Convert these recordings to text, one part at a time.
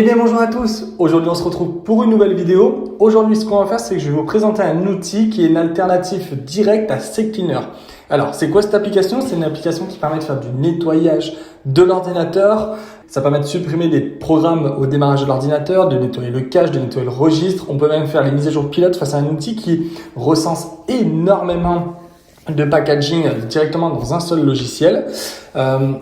Eh bien bonjour à tous, aujourd'hui on se retrouve pour une nouvelle vidéo. Aujourd'hui ce qu'on va faire c'est que je vais vous présenter un outil qui est une alternative directe à CCleaner. Alors c'est quoi cette application? C'est une application qui permet de faire du nettoyage de l'ordinateur. Ça permet de supprimer des programmes au démarrage de l'ordinateur, de nettoyer le cache, de nettoyer le registre. On peut même faire les mises à jour pilote face à un outil qui recense énormément de packaging directement dans un seul logiciel.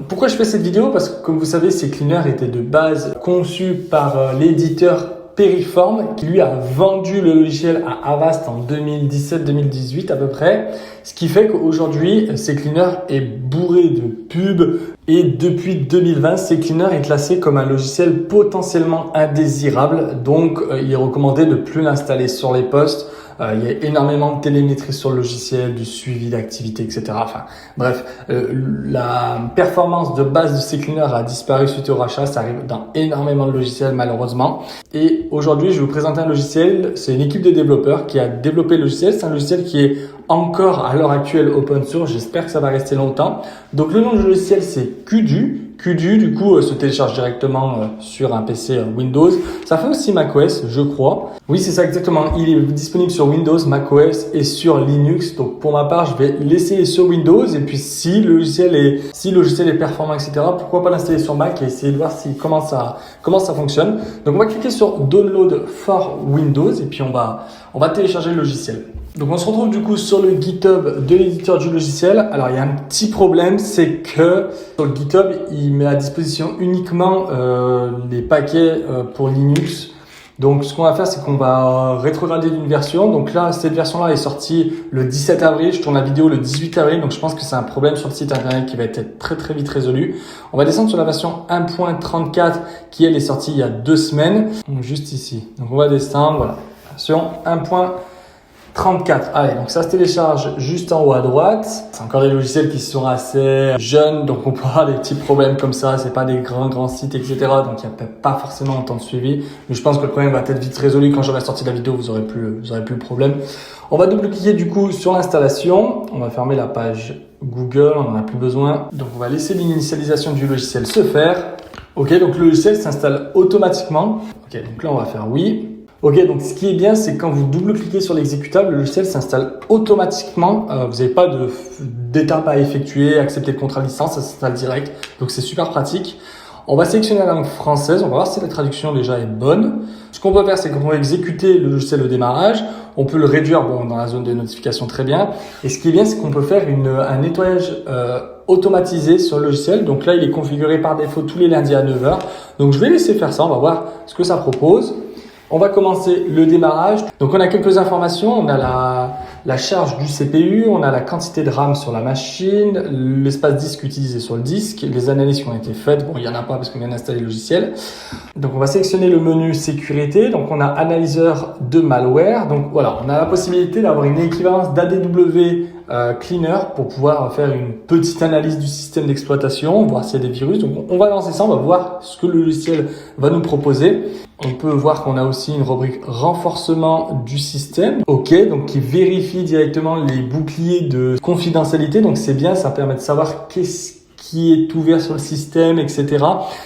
Pourquoi je fais cette vidéo? Parce que comme vous savez, CCleaner était de base conçu par l'éditeur Periform qui lui a vendu le logiciel à Avast en 2017-2018 à peu près. Ce qui fait qu'aujourd'hui, CCleaner est bourré de pubs et depuis 2020, CCleaner est classé comme un logiciel potentiellement indésirable. Donc, il est recommandé de ne plus l'installer sur les postes. Il y a énormément de télémétrie sur le logiciel, du suivi d'activité, etc. Enfin, bref, la performance de base de CCleaner a disparu suite au rachat. Ça arrive dans énormément de logiciels malheureusement. Et aujourd'hui, je vais vous présenter un logiciel. C'est une équipe de développeurs qui a développé le logiciel. C'est un logiciel qui est encore à l'heure actuelle open source. J'espère que ça va rester longtemps. Donc le nom du logiciel, c'est Kudu. Kudu, du coup, se télécharge directement sur un PC Windows. Ça fait aussi macOS, je crois. Oui, c'est ça exactement. Il est disponible sur Windows, macOS et sur Linux. Donc, pour ma part, je vais l'essayer sur Windows. Et puis, si le logiciel est performant, etc., pourquoi pas l'installer sur Mac et essayer de voir comment ça fonctionne. Donc, on va cliquer sur Download for Windows et puis on va télécharger le logiciel. Donc on se retrouve du coup sur le GitHub de l'éditeur du logiciel. Alors il y a un petit problème, c'est que sur le GitHub, il met à disposition uniquement les paquets pour Linux. Donc ce qu'on va faire, c'est qu'on va rétrograder d'une version. Donc là, cette version-là est sortie le 17 avril. Je tourne la vidéo le 18 avril. Donc je pense que c'est un problème sur le site internet qui va être très très vite résolu. On va descendre sur la version 1.34 qui elle est sortie il y a 2 semaines. Donc juste ici. Donc on va descendre, voilà. Version 1.34. Allez, donc ça se télécharge juste en haut à droite. C'est encore des logiciels qui sont assez jeunes, donc on peut avoir des petits problèmes comme ça. C'est pas des grands sites, etc. Donc il n'y a pas forcément autant de suivi. Mais je pense que le problème va être vite résolu. Quand j'aurai sorti la vidéo, vous aurez plus le problème. On va double-cliquer du coup sur l'installation. On va fermer la page Google, on n'en a plus besoin. Donc on va laisser l'initialisation du logiciel se faire. Ok, donc le logiciel s'installe automatiquement. Ok, donc là on va faire oui. Ok, donc ce qui est bien, c'est quand vous double-cliquez sur l'exécutable, le logiciel s'installe automatiquement. Vous n'avez pas d'étape à effectuer, accepter le contrat de licence, ça s'installe direct. Donc c'est super pratique. On va sélectionner la langue française, on va voir si la traduction déjà est bonne. Ce qu'on peut faire, c'est qu'on va exécuter le logiciel au démarrage. On peut le réduire dans la zone de notification très bien. Et ce qui est bien, c'est qu'on peut faire un nettoyage automatisé sur le logiciel. Donc là, il est configuré par défaut tous les lundis à 9h. Donc je vais laisser faire ça, on va voir ce que ça propose. On va commencer le démarrage. Donc on a quelques informations, on a la charge du CPU, on a la quantité de RAM sur la machine, l'espace disque utilisé sur le disque, les analyses qui ont été faites. Bon, il n'y en a pas parce qu'on vient d'installer le logiciel. Donc on va sélectionner le menu sécurité. Donc on a analyseur de malware. Donc voilà, on a la possibilité d'avoir une équivalence d'ADW Cleaner pour pouvoir faire une petite analyse du système d'exploitation, voir s'il y a des virus. Donc on va lancer ça, on va voir ce que le logiciel va nous proposer. On peut voir qu'on a aussi une rubrique renforcement du système. Ok, donc qui vérifie directement les boucliers de confidentialité. Donc c'est bien, ça permet de savoir qu'est-ce qui est ouvert sur le système, etc.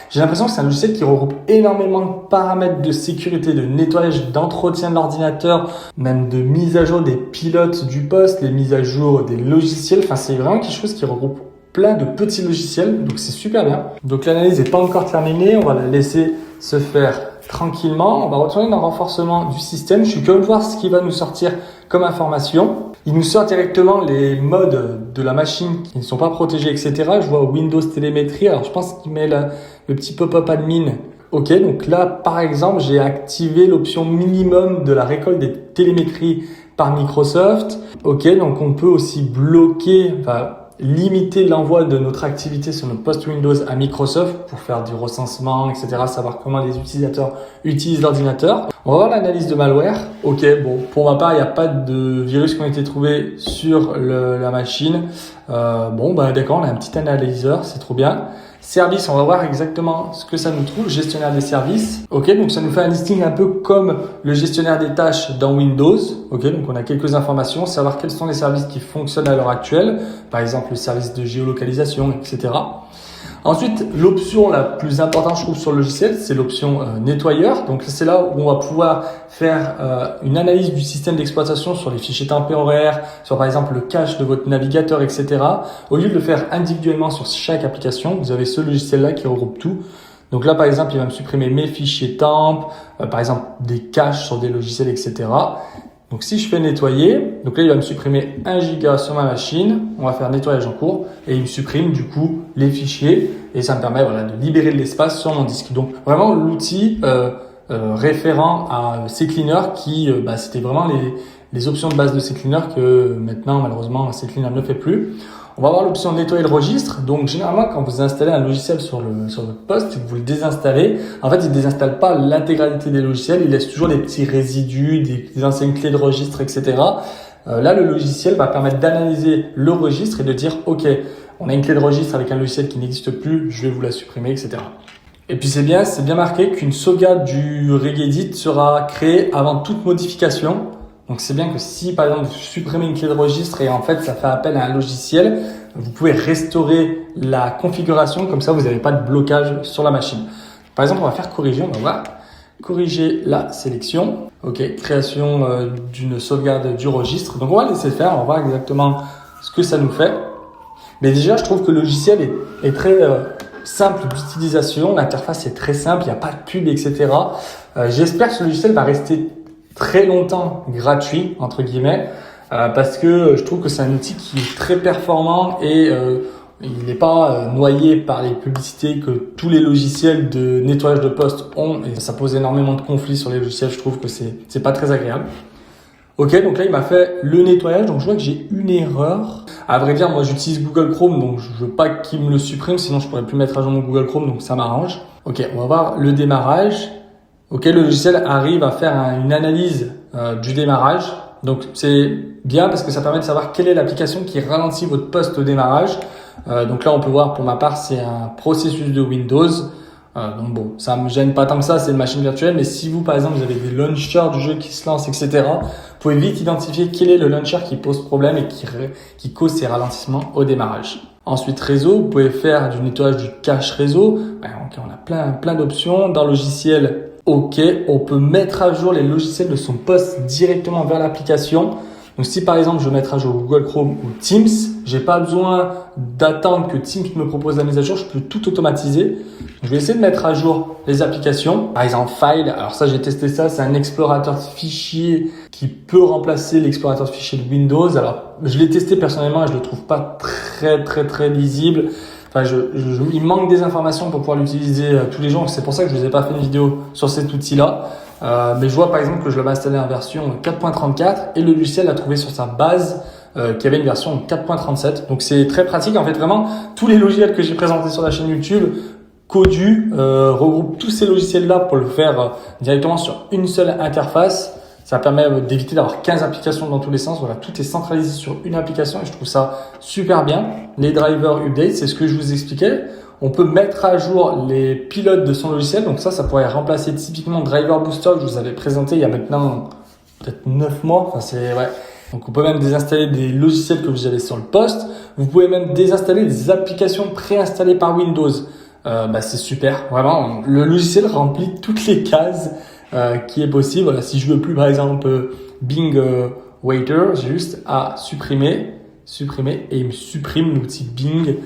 J'ai l'impression que c'est un logiciel qui regroupe énormément de paramètres de sécurité, de nettoyage, d'entretien de l'ordinateur, même de mise à jour des pilotes du poste, les mises à jour des logiciels. Enfin, c'est vraiment quelque chose qui regroupe plein de petits logiciels. Donc, c'est super bien. Donc, l'analyse n'est pas encore terminée. On va la laisser se faire tranquillement. On va retourner dans le renforcement du système. Je suis curieux de voir ce qui va nous sortir comme information. Il nous sort directement les modes de la machine qui ne sont pas protégés, etc. Je vois Windows télémétrie. Alors, je pense qu'il met le petit pop-up admin. Ok, donc là, par exemple, j'ai activé l'option minimum de la récolte des télémétries par Microsoft. Ok, donc on peut aussi bloquer, limiter l'envoi de notre activité sur notre poste Windows à Microsoft pour faire du recensement, etc., savoir comment les utilisateurs utilisent l'ordinateur. On va voir l'analyse de malware. Ok, bon, pour ma part, il n'y a pas de virus qui ont été trouvés sur la machine. D'accord, on a un petit analyseur, c'est trop bien. Service, on va voir exactement ce que ça nous trouve. Gestionnaire des services. Ok, donc ça nous fait un listing un peu comme le gestionnaire des tâches dans Windows. Ok, donc on a quelques informations, savoir quels sont les services qui fonctionnent à l'heure actuelle. Par exemple, le service de géolocalisation, etc. Ensuite, l'option la plus importante, je trouve, sur le logiciel, c'est l'option nettoyeur. Donc, c'est là où on va pouvoir faire une analyse du système d'exploitation sur les fichiers temporaires, sur par exemple le cache de votre navigateur, etc. Au lieu de le faire individuellement sur chaque application, vous avez ce logiciel-là qui regroupe tout. Donc là, par exemple, il va me supprimer mes fichiers temp, par exemple des caches sur des logiciels, etc. Donc si je fais nettoyer, donc là il va me supprimer 1 giga sur ma machine, on va faire nettoyage en cours et il me supprime du coup les fichiers et ça me permet voilà, de libérer de l'espace sur mon disque. Donc vraiment l'outil référent à CCleaner qui c'était vraiment les options de base de CCleaner que maintenant malheureusement CCleaner ne fait plus. On va avoir l'option nettoyer le registre. Donc, généralement, quand vous installez un logiciel sur votre poste, vous le désinstallez. En fait, il ne désinstalle pas l'intégralité des logiciels. Il laisse toujours des petits résidus, des anciennes clés de registre, etc. Là, le logiciel va permettre d'analyser le registre et de dire, OK, on a une clé de registre avec un logiciel qui n'existe plus, je vais vous la supprimer, etc. Et puis, c'est bien marqué qu'une sauvegarde du Regedit sera créée avant toute modification. Donc c'est bien que si par exemple vous supprimez une clé de registre et en fait ça fait appel à un logiciel, vous pouvez restaurer la configuration, comme ça vous n'avez pas de blocage sur la machine. Par exemple, on va faire corriger, on va voir corriger la sélection. OK, création d'une sauvegarde du registre. Donc on va laisser faire, on va voir exactement ce que ça nous fait. Mais déjà, je trouve que le logiciel est très simple d'utilisation, l'interface est très simple, il n'y a pas de pub, etc. J'espère que ce logiciel va rester très longtemps gratuit entre guillemets parce que je trouve que c'est un outil qui est très performant et il n'est pas noyé par les publicités que tous les logiciels de nettoyage de poste ont et ça pose énormément de conflits sur les logiciels. Je trouve que c'est pas très agréable. Ok, donc là il m'a fait le nettoyage, donc je vois que j'ai une erreur. À vrai dire, moi j'utilise Google Chrome, donc je veux pas qu'il me le supprime, sinon je pourrais plus mettre à jour mon Google Chrome, donc ça m'arrange. Ok, on va voir le démarrage. Ok, le logiciel arrive à faire une analyse du démarrage. Donc c'est bien parce que ça permet de savoir quelle est l'application qui ralentit votre poste au démarrage. Donc là on peut voir pour ma part c'est un processus de Windows. Donc bon, ça me gêne pas tant que ça, c'est une machine virtuelle. Mais si vous par exemple vous avez des launchers du jeu qui se lancent, etc., vous pouvez vite identifier quel est le launcher qui pose problème et qui cause ces ralentissements au démarrage. Ensuite réseau, vous pouvez faire du nettoyage du cache réseau. Ok, on a plein d'options dans le logiciel. Ok, on peut mettre à jour les logiciels de son poste directement vers l'application. Donc si par exemple je veux mettre à jour Google Chrome ou Teams, j'ai pas besoin d'attendre que Teams me propose la mise à jour, je peux tout automatiser. Je vais essayer de mettre à jour les applications. Par exemple File, alors ça j'ai testé ça, c'est un explorateur de fichiers qui peut remplacer l'explorateur de fichiers de Windows. Alors je l'ai testé personnellement et je le trouve pas très lisible. Enfin, il manque des informations pour pouvoir l'utiliser tous les jours. C'est pour ça que je vous ai pas fait une vidéo sur cet outil-là. Mais je vois par exemple que je l'avais installé en version 4.34 et le logiciel a trouvé sur sa base qu'il y avait une version 4.37. Donc c'est très pratique. En fait, vraiment, tous les logiciels que j'ai présentés sur la chaîne YouTube, Codu regroupe tous ces logiciels-là pour le faire directement sur une seule interface. Ça permet d'éviter d'avoir 15 applications dans tous les sens. Voilà, tout est centralisé sur une application et je trouve ça super bien. Les drivers update, c'est ce que je vous expliquais. On peut mettre à jour les pilotes de son logiciel. Donc ça pourrait remplacer typiquement Driver Booster que je vous avais présenté il y a maintenant peut-être 9 mois. Enfin, Donc on peut même désinstaller des logiciels que vous avez sur le poste. Vous pouvez même désinstaller des applications préinstallées par Windows. C'est super. Vraiment, le logiciel remplit toutes les cases qui est possible. Voilà, si je veux plus par exemple Bing Waiter, j'ai juste à supprimer et il me supprime l'outil Bing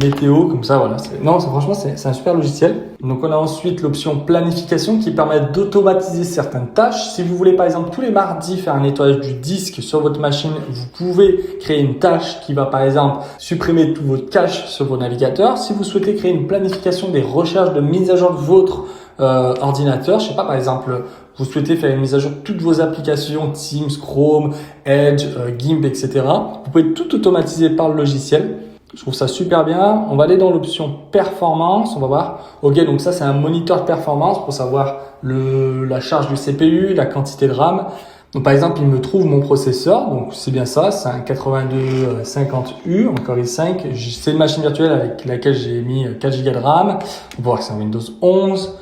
météo comme ça. Voilà, franchement c'est un super logiciel. Donc on a ensuite l'option planification qui permet d'automatiser certaines tâches. Si vous voulez par exemple tous les mardis faire un nettoyage du disque sur votre machine, vous pouvez créer une tâche qui va par exemple supprimer tout votre cache sur vos navigateurs. Si vous souhaitez créer une planification des recherches de mise à jour de votre ordinateur, je sais pas, par exemple vous souhaitez faire une mise à jour de toutes vos applications Teams, Chrome, Edge, GIMP, etc. Vous pouvez tout automatiser par le logiciel. Je trouve ça super bien. On va aller dans l'option performance. On va voir. Ok, donc ça c'est un moniteur de performance pour savoir la charge du CPU, la quantité de RAM. Donc par exemple, il me trouve mon processeur. Donc c'est bien ça, c'est un 8250U en Core i5. C'est une machine virtuelle avec laquelle j'ai mis 4 Go de RAM. On peut voir que c'est un Windows 11.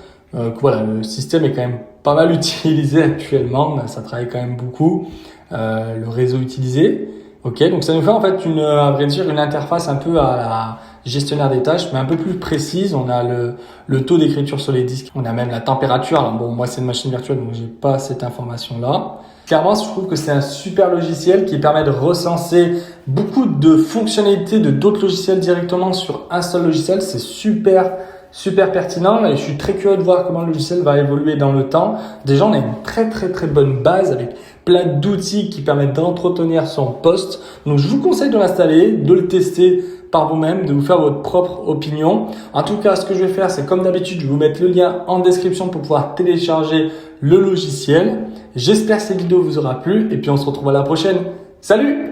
Voilà, le système est quand même pas mal utilisé actuellement. Ça travaille quand même beaucoup. Le réseau utilisé. Ok, donc ça nous fait en fait une interface un peu à gestionnaire des tâches, mais un peu plus précise. On a le taux d'écriture sur les disques. On a même la température. Alors bon, moi, c'est une machine virtuelle, donc j'ai pas cette information-là. Clairement, je trouve que c'est un super logiciel qui permet de recenser beaucoup de fonctionnalités de d'autres logiciels directement sur un seul logiciel. C'est super pertinent et je suis très curieux de voir comment le logiciel va évoluer dans le temps. Déjà, on a une très bonne base avec plein d'outils qui permettent d'entretenir son poste. Donc, je vous conseille de l'installer, de le tester par vous-même, de vous faire votre propre opinion. En tout cas, ce que je vais faire, c'est comme d'habitude, je vais vous mettre le lien en description pour pouvoir télécharger le logiciel. J'espère que cette vidéo vous aura plu et puis on se retrouve à la prochaine. Salut!